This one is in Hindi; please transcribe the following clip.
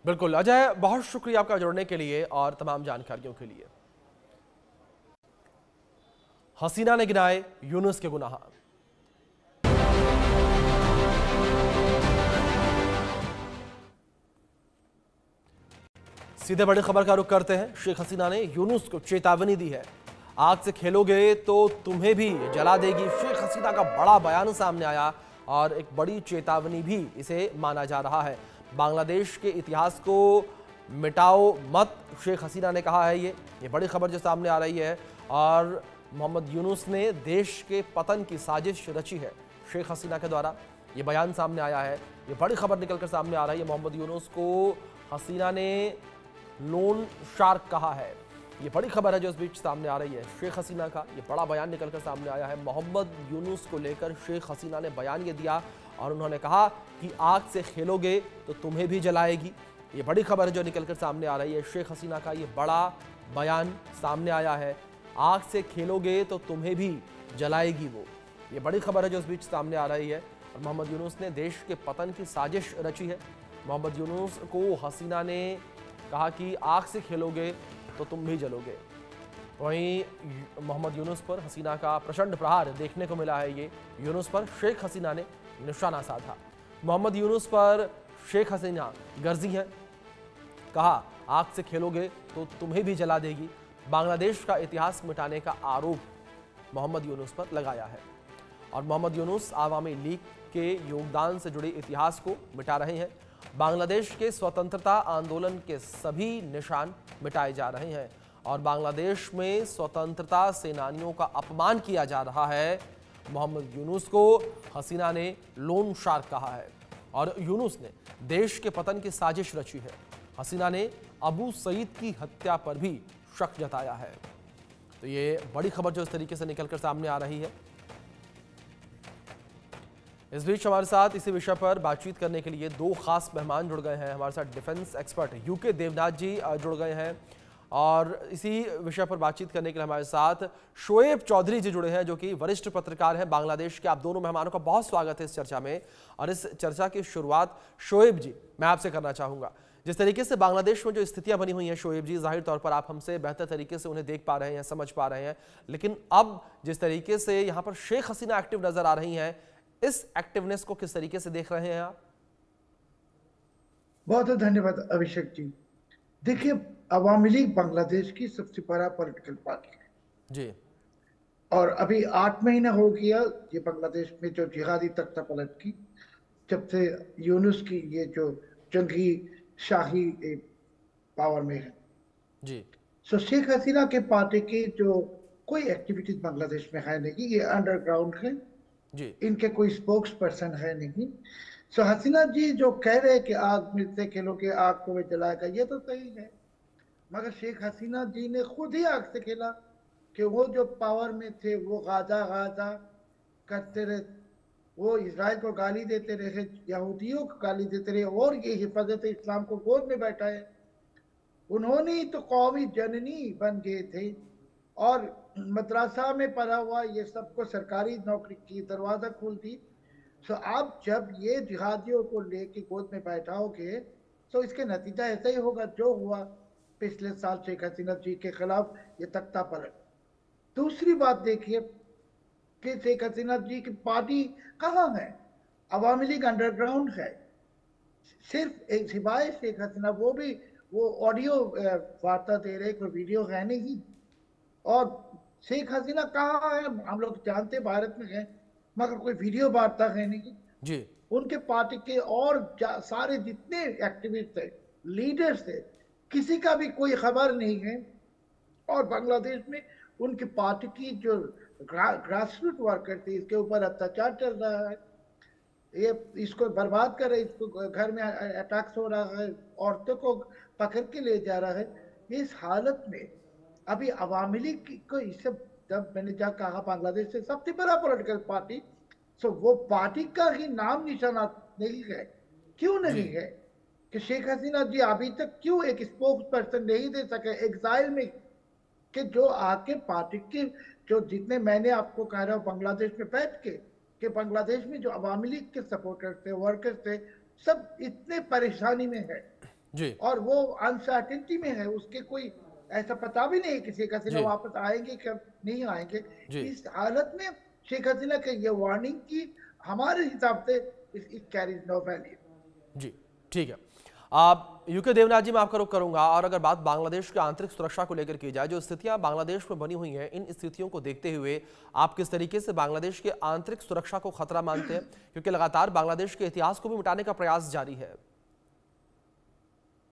बिल्कुल अजय, बहुत शुक्रिया आपका जुड़ने के लिए और तमाम जानकारियों के लिए। हसीना ने गिनाए यूनुस के गुनाह। सीधे बड़ी खबर का रुख करते हैं। शेख हसीना ने यूनुस को चेतावनी दी है, आग से खेलोगे तो तुम्हें भी जला देगी। शेख हसीना का बड़ा बयान सामने आया और एक बड़ी चेतावनी भी इसे माना जा रहा है। बांग्लादेश के इतिहास को मिटाओ मत, शेख हसीना ने कहा है। ये बड़ी खबर जो सामने आ रही है। और मोहम्मद यूनुस ने देश के पतन की साजिश रची है शेख हसीना के द्वारा, ये बयान सामने आया है। ये बड़ी खबर निकलकर सामने आ रही है। मोहम्मद यूनुस को हसीना ने लोन शार्क कहा है। ये बड़ी खबर है जो इस बीच सामने आ रही है। शेख हसीना का ये बड़ा बयान निकलकर सामने आया है। मोहम्मद यूनुस को लेकर शेख हसीना ने बयान ये दिया और उन्होंने कहा कि आग से खेलोगे तो तुम्हें भी जलाएगी। ये बड़ी खबर है जो निकलकर सामने आ रही है। शेख हसीना का ये बड़ा बयान सामने आया है, आग से खेलोगे तो तुम्हें भी जलाएगी वो। ये बड़ी खबर है जो इस बीच सामने आ रही है। और मोहम्मद यूनुस ने देश के पतन की साजिश रची है। मोहम्मद यूनुस को हसीना ने कहा कि आग से खेलोगे तो तुम भी जलोगे। वहीं मोहम्मद यूनुस पर हसीना का प्रचंड प्रहार देखने को मिला है। ये यूनुस पर शेख हसीना ने निशाना साधा। मोहम्मद यूनुस पर शेख हसीना गर्जी हैं, कहा आग से खेलोगे तो तुम्हें भी जला देगी। बांग्लादेश का इतिहास मिटाने का आरोप मोहम्मद यूनुस पर लगाया है। और मोहम्मद यूनुस आवामी लीग के योगदान से जुड़े इतिहास को मिटा रहे हैं। बांग्लादेश के स्वतंत्रता आंदोलन के सभी निशान मिटाए जा रहे हैं और बांग्लादेश में स्वतंत्रता सेनानियों का अपमान किया जा रहा है। मोहम्मद यूनुस को हसीना ने लोन शार्क कहा है और यूनुस ने देश के पतन की साजिश रची है। हसीना ने अबू सईद की हत्या पर भी शक जताया है। तो ये बड़ी खबर जो इस तरीके से निकलकर सामने आ रही है। इस बीच हमारे साथ इसी विषय पर बातचीत करने के लिए दो खास मेहमान जुड़ गए हैं। हमारे साथ डिफेंस एक्सपर्ट यूके देवनाथ जी जुड़ गए हैं और इसी विषय पर बातचीत करने के लिए हमारे साथ शोएब चौधरी जी जुड़े हैं, जो कि वरिष्ठ पत्रकार हैं बांग्लादेश के। आप दोनों मेहमानों का बहुत स्वागत है इस चर्चा में। और इस चर्चा की शुरुआत शोएब जी मैं आपसे करना चाहूँगा। जिस तरीके से बांग्लादेश में जो स्थितियां बनी हुई हैं शोएब जी, जाहिर तौर पर आप हमसे बेहतर तरीके से उन्हें देख पा रहे हैं, समझ पा रहे हैं, लेकिन अब जिस तरीके से यहाँ पर शेख हसीना एक्टिव नजर आ रही हैं, इस एक्टिवनेस को किस तरीके से देख रहे हैं आप? बहुत बहुत धन्यवाद अभिषेक जी। देखिए, अवामी लीग बांग्लादेश की सबसे बड़ा पॉलिटिकल पार्टी है जी। और अभी 8 महीना हो गया ये बांग्लादेश में जो जिहादी तख्ता पलट की, जब से यूनुस की ये जो जंगी शाही पावर में है जी। सो शेख हसीना के पार्टी की जो कोई एक्टिविटीज बांग्लादेश में है नहीं, ये अंडरग्राउंड है। जी। इनके कोई स्पोक्स पर्सन है नहीं। सो हसीना जी जो कह रहे हैं कि आग में से खेलोगे आग को वे जलाएगा, ये तो सही है, मगर शेख हसीना जी ने खुद ही आग से खेला कि वो जो पावर में थे वो गाजा गाजा करते रहे, वो इसराइल को गाली देते रहे, यहूदियों को गाली देते रहे और ये हिफाजत इस्लाम को गोद में बैठाए। उन्होंने ही तो कौमी जननी बन गए थे और मदरसा में पढ़ा हुआ ये सबको सरकारी नौकरी की दरवाजा खोल दी। सो आप जब ये जिहादियों को लेके गोद में बैठाओगे तो इसके नतीजा ऐसा ही होगा जो हुआ पिछले साल शेख हसीना जी के खिलाफ ये तख्ता पलट। दूसरी बात देखिए कि शेख हसीना जी की पार्टी कहाँ है, अवामी लीग अंडरग्राउंड है। सिर्फ एक सिवाय शेख हसीना वो भी वो ऑडियो वार्ता दे रहे, कोई वीडियो है नहीं। और शेख हसीना कहाँ है हम लोग जानते भारत में है, मगर कोई वीडियो वार्ता है नहीं जी। उनके पार्टी के। और सारे जितने एक्टिविस्ट थे, लीडर्स थे, किसी का भी कोई खबर नहीं है। और बांग्लादेश में उनकी पार्टी की जो ग्रासरूट वर्कर थे इसके ऊपर अत्याचार चल रहा है, ये इसको बर्बाद कर रहे, इसको घर में अटैक्स हो रहा है, औरतों को पकड़ के ले जा रहा है। इस हालत में अभी अवामी लीग को इससे, जब मैंने जब कहा बांग्लादेश से सबसे बड़ा पॉलिटिकल पार्टी, सो वो पार्टी का ही नाम निशाना नहीं है। क्यों नहीं है कि शेख हसीना जी अभी तक क्यों एक स्पोक्स पर्सन नहीं दे सके एग्जाइल में, कि जो आके पार्टी के जो जितने मैंने आपको कह रहा हूँ बांग्लादेश में बैठ के कि बांग्लादेश में जो अवामी लीग के सपोर्टर्स थे, वर्कर्स थे, सब इतने परेशानी में है। जी और वो अनसर्टेनिटी में है, उसके कोई ऐसा पता भी नहीं कि शेख हसीना जी वापस आएंगे कब नहीं आएंगे। जी इस हालत में शेख हसीना की ये वार्निंग की हमारे हिसाब से इट कैरीज नो वैल्यू। जी ठीक है। आप यूके देवनाथ जी, मैं आपका रुख करूंगा। और अगर बात बांग्लादेश की आंतरिक सुरक्षा को लेकर की जाए, जो स्थितियां बांग्लादेश में बनी हुई हैं, इन स्थितियों को देखते हुए आप किस तरीके से बांग्लादेश के आंतरिक सुरक्षा को खतरा मानते हैं, क्योंकि लगातार बांग्लादेश के इतिहास को भी मिटाने का प्रयास जारी है?